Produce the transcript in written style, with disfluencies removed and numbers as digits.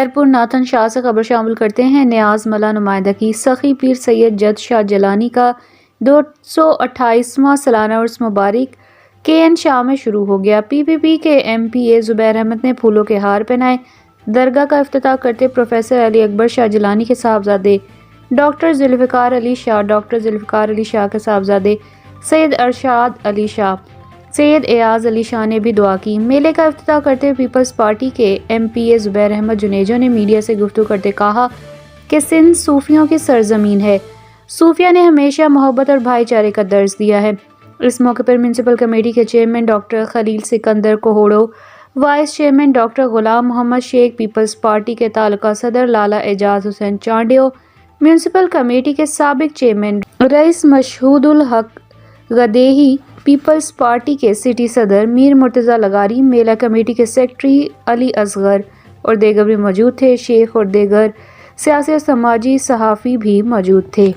Khairpur Nathan شاہ سے خبر شامل کرتے ہیں۔ نیاز ملا نمائندہ کی سخی پیر سید جد شاہ جیلانی کا 228واں سالانہ عرس مبارک KN شاہ میں شروع ہو گیا۔ PPP کے MPA زبیر احمد نے پھولوں کے ہار پہنائے۔ درگاہ کا افتتاح کرتے پروفیسر علی اکبر شاہ جیلانی کے صاحبزادے ڈاکٹر ذوالفقار علی شاہ کے صاحبزادے سید ارشاد علی شاہ، سید ایاز علی شاہ نے بھی دعا کی۔ میلے کا افتتاح کرتے ہوئے پیپلز پارٹی کے MPA زبیر احمد جنیجو نے میڈیا سے گفتگو کرتے کہا کہ سندھ صوفیوں کی سرزمین ہے۔ صوفیہ نے ہمیشہ محبت اور بھائی چارے کا درس دیا ہے۔ اس موقع پر میونسپل کمیٹی کے چیئرمین ڈاکٹر خلیل Sikandar کوہوڑو، vice chairman doctor Ghulam محمد شیخ، پیپلز پارٹی کے تعلقہ صدر لالا اعجاز حسین چانڈیو، میونسپل کمیٹی کے سابق چیئرمین رئیس مشہود الحق غدیری، پیپلز پارٹی کے سٹی صدر میر مرتضیٰ لغاری، میلہ کمیٹی کے سیکرٹری علی اصغر اور دیگر بھی موجود تھے۔ شیخ اور دیگر سیاسی اور سماجی صحافی بھی موجود تھے۔